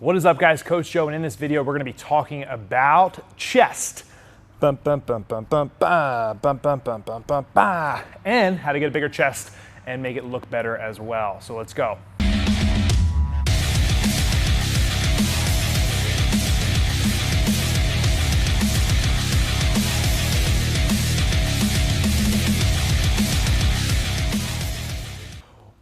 What is up, guys? Coach Joe, and in this video, we're going to be talking about chest. And how to get a bigger chest and make it look better as well. So let's go.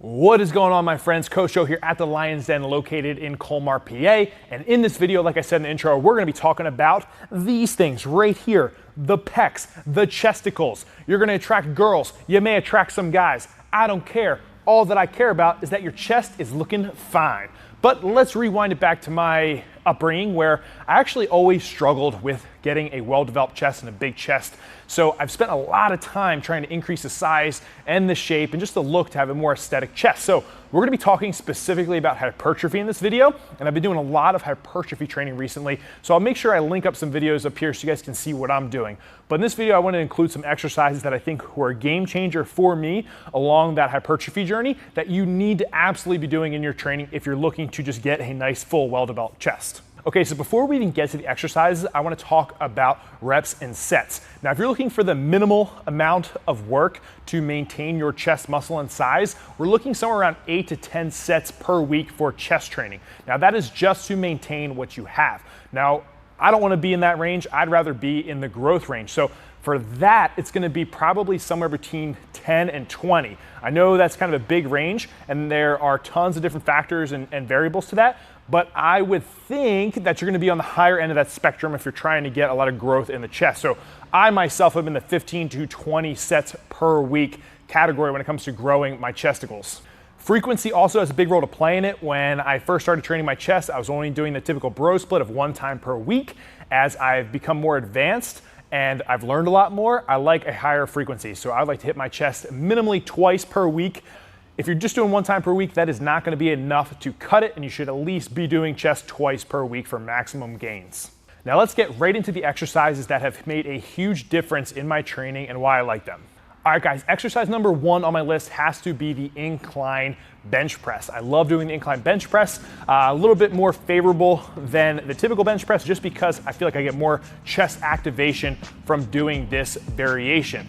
What is going on, my friends? Coach Joe here at the Lion's Den, located in Colmar, PA. And in this video, like I said in the intro, we're going to be talking about these things right here. The pecs, the chesticles. You're going to attract girls. You may attract some guys. I don't care. All that I care about is that your chest is looking fine. But let's rewind it back to my upbringing, where I actually always struggled with getting a well-developed chest and a big chest. So I've spent a lot of time trying to increase the size and the shape and just the look to have a more aesthetic chest. So we're going to be talking specifically about hypertrophy in this video, and I've been doing a lot of hypertrophy training recently, so I'll make sure I link up some videos up here so you guys can see what I'm doing. But in this video, I want to include some exercises that I think were a game changer for me along that hypertrophy journey that you need to absolutely be doing in your training if you're looking to just get a nice, full, well-developed chest. Okay, so before we even get to the exercises, I want to talk about reps and sets. Now, if you're looking for the minimal amount of work to maintain your chest muscle and size, we're looking somewhere around 8 to 10 sets per week for chest training. Now, that is just to maintain what you have. Now, I don't want to be in that range. I'd rather be in the growth range. So for that, it's going to be probably somewhere between 10 and 20. I know that's kind of a big range, and there are tons of different factors and variables to that, but I would think that you're going to be on the higher end of that spectrum if you're trying to get a lot of growth in the chest. So I myself am in the 15 to 20 sets per week category when it comes to growing my chesticles. Frequency also has a big role to play in it. When I first started training my chest, I was only doing the typical bro split of 1 time per week. As I've become more advanced and I've learned a lot more, I like a higher frequency. So I like to hit my chest minimally twice per week. If you're just doing 1 time per week, that is not going to be enough to cut it, and you should at least be doing chest twice per week for maximum gains. Now let's get right into the exercises that have made a huge difference in my training and why I like them. All right, guys, exercise number 1 on my list has to be the incline bench press. I love doing the incline bench press, a little bit more favorable than the typical bench press just because I feel like I get more chest activation from doing this variation.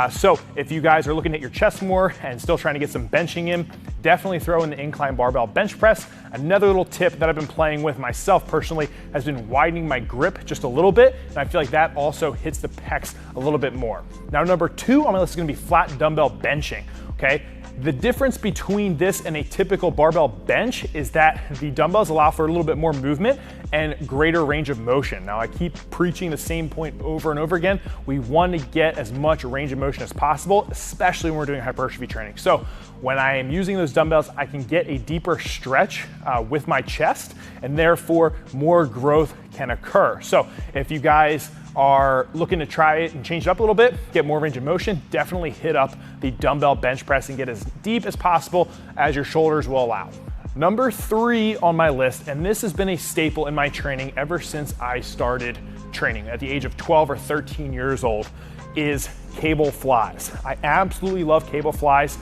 So if you guys are looking at your chest more and still trying to get some benching in, definitely throw in the incline barbell bench press. Another little tip that I've been playing with myself personally has been widening my grip just a little bit, and I feel like that also hits the pecs a little bit more. Now, number 2 on my list is going to be flat dumbbell benching, okay? The difference between this and a typical barbell bench is that the dumbbells allow for a little bit more movement and greater range of motion. Now, I keep preaching the same point over and over again. We want to get as much range of motion as possible, especially when we're doing hypertrophy training. So when I am using those dumbbells, I can get a deeper stretch with my chest, and therefore more growth can occur. So if you guys are looking to try it and change it up a little bit, get more range of motion, definitely hit up the dumbbell bench press and get as deep as possible as your shoulders will allow. Number 3 on my list, and this has been a staple in my training ever since I started training at the age of 12 or 13 years old, is cable flies. I absolutely love cable flies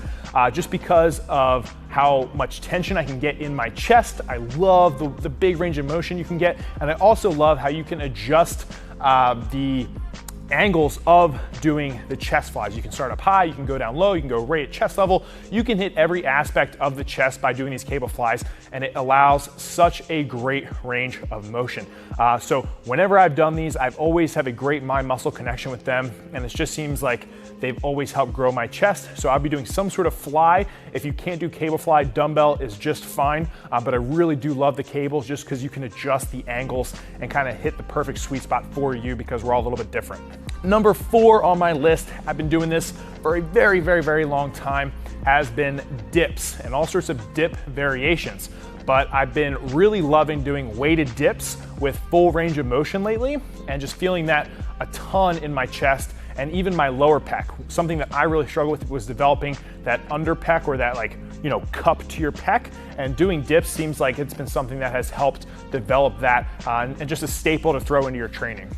just because of how much tension I can get in my chest. I love the big range of motion you can get, and I also love how you can adjust the angles of doing the chest flies. You can start up high, you can go down low, you can go right at chest level. You can hit every aspect of the chest by doing these cable flies, and it allows such a great range of motion. So whenever I've done these, I've always had a great mind-muscle connection with them, and it just seems like they've always helped grow my chest. So I'll be doing some sort of fly. If you can't do cable fly, dumbbell is just fine, but I really do love the cables just because you can adjust the angles and kind of hit the perfect sweet spot for you because we're all a little bit different. Number 4 on my list, I've been doing this for a very, very, very long time, has been dips and all sorts of dip variations. But I've been really loving doing weighted dips with full range of motion lately, and just feeling that a ton in my chest and even my lower pec. Something that I really struggled with was developing that under pec, or that cup to your pec, and doing dips seems like it's been something that has helped develop that and just a staple to throw into your training.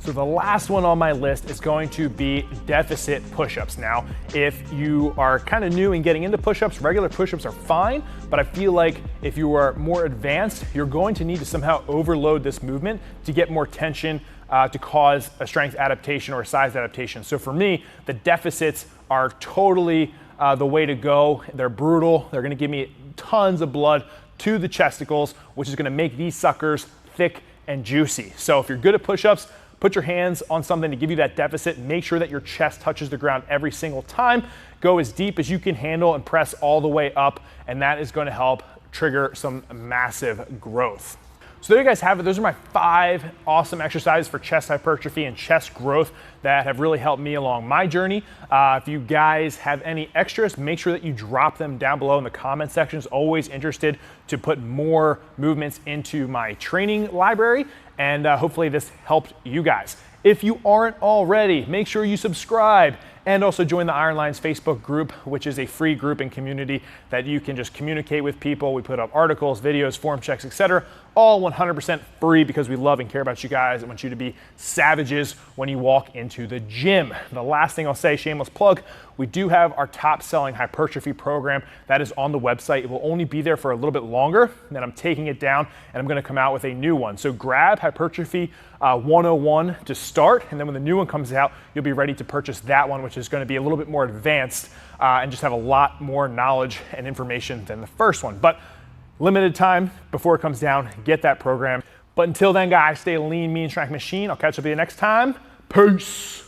So the last one on my list is going to be deficit push-ups. Now, if you are kind of new and getting into push-ups, regular push-ups are fine, but I feel like if you are more advanced, you're going to need to somehow overload this movement to get more tension to cause a strength adaptation or a size adaptation. So for me, the deficits are totally the way to go. They're brutal. They're gonna give me tons of blood to the chesticles, which is gonna make these suckers thick and juicy. So if you're good at push-ups, put your hands on something to give you that deficit. Make sure that your chest touches the ground every single time. Go as deep as you can handle and press all the way up, and that is going to help trigger some massive growth. So there you guys have it. Those are my 5 awesome exercises for chest hypertrophy and chest growth that have really helped me along my journey. If you guys have any extras, make sure that you drop them down below in the comment sections. Always interested to put more movements into my training library, and hopefully this helped you guys. If you aren't already, make sure you subscribe and also join the Iron Lions Facebook group, which is a free group and community that you can just communicate with people. We put up articles, videos, form checks, etc. All 100% free because we love and care about you guys and want you to be savages when you walk into the gym. The last thing I'll say, shameless plug, we do have our top selling hypertrophy program that is on the website. It will only be there for a little bit longer, then I'm taking it down and I'm gonna come out with a new one. So grab Hypertrophy 101 to start, and then when the new one comes out, you'll be ready to purchase that one, which is gonna be a little bit more advanced and just have a lot more knowledge and information than the first one. But limited time before it comes down, get that program. But until then, guys, stay lean, mean, strength machine. I'll catch up with you next time. Peace.